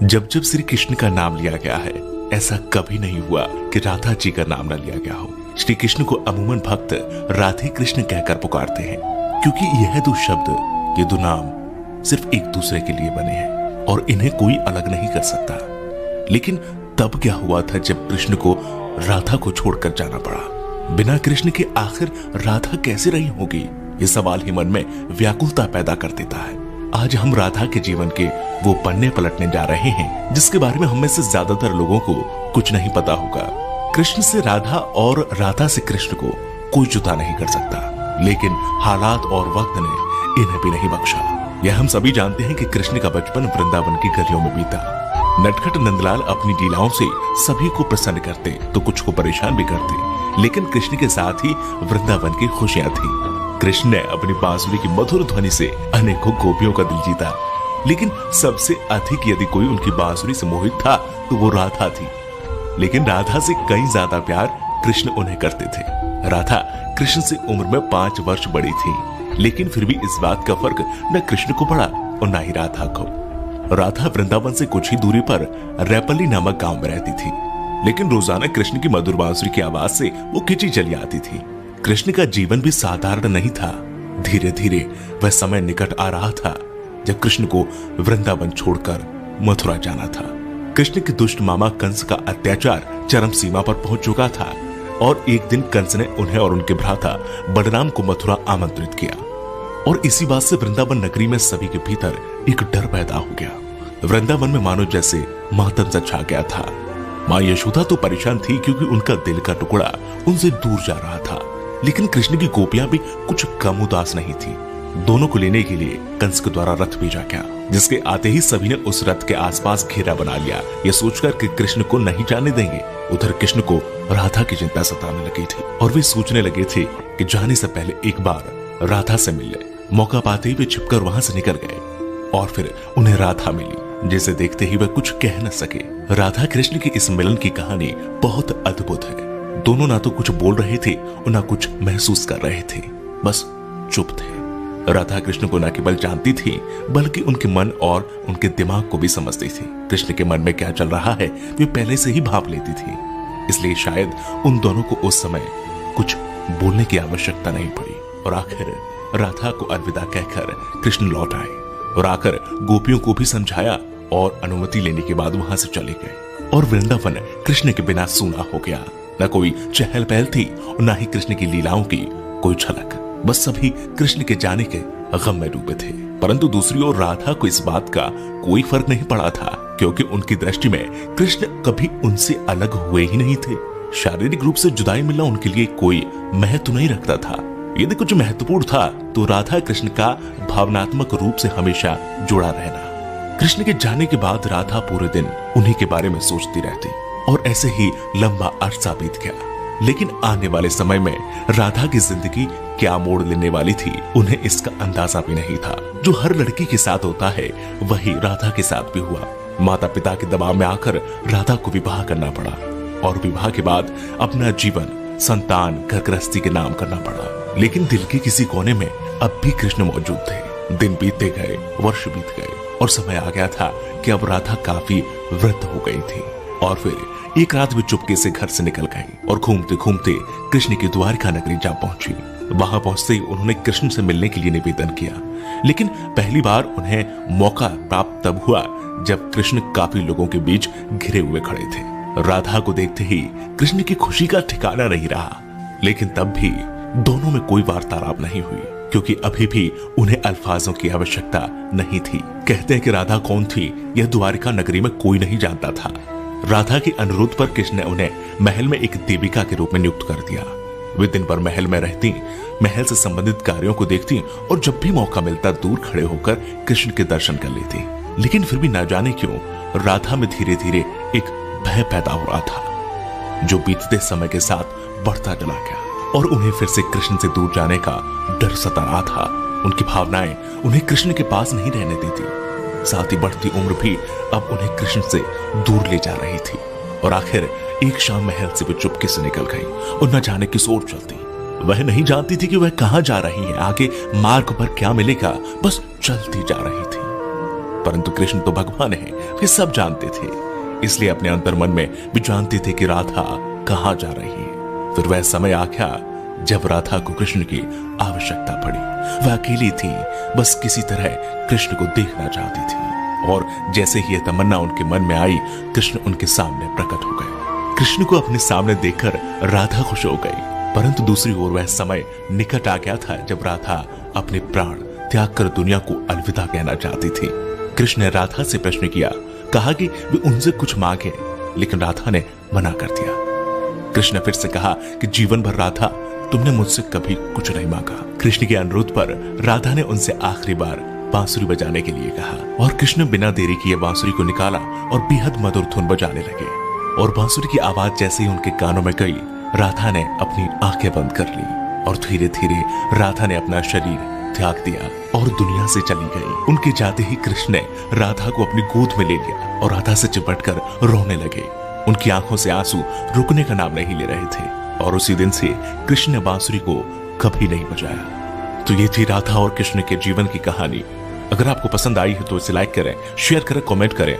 जब जब श्री कृष्ण का नाम लिया गया है, ऐसा कभी नहीं हुआ कि राधा जी का नाम न लिया गया हो। श्री कृष्ण को अमूमन भक्त राधे कृष्ण कहकर पुकारते हैं, क्योंकि यह दो शब्द, ये दो नाम सिर्फ एक दूसरे के लिए बने हैं और इन्हें कोई अलग नहीं कर सकता। लेकिन तब क्या हुआ था जब कृष्ण को राधा को छोड़कर जाना पड़ा? बिना कृष्ण के आखिर राधा कैसे रही होगी? ये सवाल ही मन में व्याकुलता पैदा कर देता है। आज हम राधा के जीवन के वो पन्ने पलटने जा रहे हैं जिसके बारे में हम में से ज्यादातर लोगों को कुछ नहीं पता होगा। कृष्ण से राधा और राधा से कृष्ण को कोई जुदा नहीं कर सकता, लेकिन हालात और वक्त ने इन्हें भी नहीं बख्शा। यह हम सभी जानते हैं कि कृष्ण का बचपन वृंदावन की गलियों में बीता। नटखट नंदलाल अपनी लीलाओं से सभी को प्रसन्न करते तो कुछ को परेशान भी करते, लेकिन कृष्ण के साथ ही वृंदावन की खुशियां थी। कृष्ण ने अपनी बांसुरी की मधुर ध्वनि से अनेकों गोपियों का दिल जीता, लेकिन सबसे अधिक यदि कोई उनकी बांसुरी से मोहित था तो वो राधा थी। लेकिन राधा से कहीं ज्यादा प्यार कृष्ण उन्हें करते थे। राधा कृष्ण से उम्र में 5 वर्ष बड़ी थी, लेकिन फिर भी इस बात का फर्क न कृष्ण को पड़ा और न ही राधा को। राधा वृंदावन से कुछ ही दूरी पर रैपल्ली नामक गांव में रहती थी, लेकिन रोजाना कृष्ण की मधुर बांसुरी की आवाज से वो खिंची चली आती थी। कृष्ण का जीवन भी साधारण नहीं था। धीरे धीरे वह समय निकट आ रहा था जब कृष्ण को वृंदावन छोड़कर मथुरा जाना था। कृष्ण के दुष्ट मामा कंस का अत्याचार चरम सीमा पर पहुंच चुका था और एक दिन कंस ने उन्हें और उनके भ्राता बलराम को मथुरा आमंत्रित किया, और इसी बात से वृंदावन नगरी में सभी के भीतर एक डर पैदा हो गया। वृंदावन में मानो जैसे मातम सा छा गया था। मां यशोदा तो परेशान थी क्योंकि उनका दिल का टुकड़ा उनसे दूर जा रहा था, लेकिन कृष्ण की गोपियां भी कुछ कम उदास नहीं थी। दोनों को लेने के लिए कंस के द्वारा रथ भेजा गया, जिसके आते ही सभी ने उस रथ के आसपास घेरा बना लिया, ये सोचकर कि कृष्ण को नहीं जाने देंगे। उधर कृष्ण को राधा की चिंता सताने लगी थी और वे सोचने लगे थे कि जाने से पहले एक बार राधा से मिल ले। मौका पाते ही वे छिपकर वहां से निकल गए और फिर उन्हें राधा मिली, जिसे देखते ही वह कुछ कह न सके। राधा कृष्ण की इस मिलन की कहानी बहुत अद्भुत है। दोनों ना तो कुछ बोल रहे थे और ना कुछ महसूस कर रहे थे, बस चुप थे। राधा कृष्ण को न केवल जानती थी बल्कि उनके मन और उनके दिमाग को भी समझती थी। कृष्ण के मन में क्या चल रहा है वे पहले से ही भांप लेती थी, इसलिए शायद उन दोनों को उस समय कुछ बोलने की आवश्यकता नहीं पड़ी। और आखिर राधा को अलविदा कहकर कृष्ण लौट आए और आकर गोपियों को भी समझाया और अनुमति लेने के बाद वहां से चले गए। और वृंदावन कृष्ण के बिना सूना हो गया। न कोई चहल पहल थी और न ही कृष्ण की लीलाओं की कोई झलक। बस सभी कृष्ण के जाने के गम में डूबे थे। परंतु दूसरी ओर राधा को इस बात का कोई फर्क नहीं पड़ा था, क्योंकि उनकी दृष्टि में कृष्ण कभी उनसे अलग हुए ही नहीं थे। शारीरिक रूप से जुदाई मिलना उनके लिए कोई महत्व नहीं रखता था। यदि कुछ महत्वपूर्ण था तो राधा कृष्ण का भावनात्मक रूप से हमेशा जुड़ा रहना। कृष्ण के जाने के बाद राधा पूरे दिन उन्हीं के बारे में सोचती रहती और ऐसे ही लंबा अरसा बीत गया। लेकिन आने वाले समय में राधा की जिंदगी क्या मोड़ लेने वाली थी, उन्हें इसका अंदाजा भी नहीं था। जो हर लड़की के साथ होता है वही राधा के साथ भी हुआ। माता पिता के दबाव में आकर राधा को विवाह करना पड़ा और विवाह के बाद अपना जीवन संतान घर गृहस्थी के नाम करना पड़ा। लेकिन दिल के किसी कोने में अब भी कृष्ण मौजूद थे। दिन बीतते गए, वर्ष बीत गए और समय आ गया था कि अब राधा काफी वृद्ध हो गई थी। और फिर एक रात वे चुपके से घर से निकल गई और घूमते घूमते कृष्ण की द्वारिका नगरी जा पहुंची। वहां पहुंचते ही उन्होंने कृष्ण से मिलने के लिए निवेदन किया, लेकिन पहली बार उन्हें मौका प्राप्त तब हुआ जब कृष्ण काफी लोगों के बीच घिरे हुए खड़े थे। राधा को देखते ही कृष्ण की खुशी का ठिकाना नहीं रहा, लेकिन तब भी दोनों में कोई वार्तालाप नहीं हुई, क्योंकि अभी भी उन्हें अल्फाजों की आवश्यकता नहीं थी। कहते हैं कि राधा कौन थी यह द्वारिका नगरी में कोई नहीं जानता था। राधा के अनुरोध पर कृष्ण ने उन्हें महल में एक देविका के रूप में नियुक्त कर दिया। वे दिन भर महल में रहती, महल से संबंधित कार्यों को देखती और जब भी मौका मिलता दूर खड़े होकर कृष्ण के दर्शन कर लेती। लेकिन फिर भी न जाने क्यों राधा में धीरे धीरे एक भय पैदा हो रहा था, जो बीतते समय के साथ बढ़ता चला गया और उन्हें फिर से कृष्ण से दूर जाने का डर सता रहा था। उनकी भावनाएं उन्हें कृष्ण के पास नहीं रहने देती। साथ ही बढ़ती उम्र भी अब उन्हें कृष्ण से दूर ले जा रही थी। और आखिर एक शाम महल से वे चुपके से निकल गई और न जाने किस ओर चलती। वह नहीं जानती थी कि वह कहां जा रही है, आगे मार्ग पर क्या मिलेगा, बस चलती जा रही थी। परंतु कृष्ण तो भगवान है, वे सब जानते थे, इसलिए अपने अंतर मन में भी जानते थे कि राधा कहां जा रही है। फिर वह समय आ गया जब राधा को कृष्ण की आवश्यकता पड़ी। वह अकेली थी, बस किसी तरह कृष्ण को देखना चाहती थी, और जैसे ही यह तमन्ना उनके मन में आई, कृष्ण उनके सामने प्रकट हो गए। कृष्ण को अपने सामने देखकर राधा खुश हो गई, परंतु दूसरी ओर वह समय निकट आ गया था जब राधा अपने प्राण त्याग कर दुनिया को अलविदा कहना चाहती थी। कृष्ण ने राधा से प्रश्न किया, कहा कि वे उनसे कुछ मांगे, लेकिन राधा ने मना कर दिया। कृष्ण ने फिर से कहा कि जीवन भर राधा तुमने मुझसे कभी कुछ नहीं मांगा। कृष्ण के अनुरोध पर राधा ने उनसे आखिरी बार बांसुरी बजाने के लिए कहा, और कृष्ण बिना देरी किए बांसुरी को निकाला और बेहद मधुर धुन बजाने लगे। और बांसुरी की आवाज जैसे ही उनके कानों में गई, राधा ने अपनी आंखें बंद कर ली, और धीरे धीरे राधा ने अपना शरीर त्याग दिया और दुनिया से चली गई। उनके जाते ही कृष्ण ने राधा को अपनी गोद में ले लिया और राधा से चिपटकर रोने लगे। उनकी आंखों से आंसू रुकने का नाम नहीं ले रहे थे, और उसी दिन से कृष्ण ने बांसुरी को कभी नहीं बजाया। तो ये थी राधा और कृष्ण के जीवन की कहानी। अगर आपको पसंद आई है तो इसे लाइक करें, शेयर करें, कमेंट करें।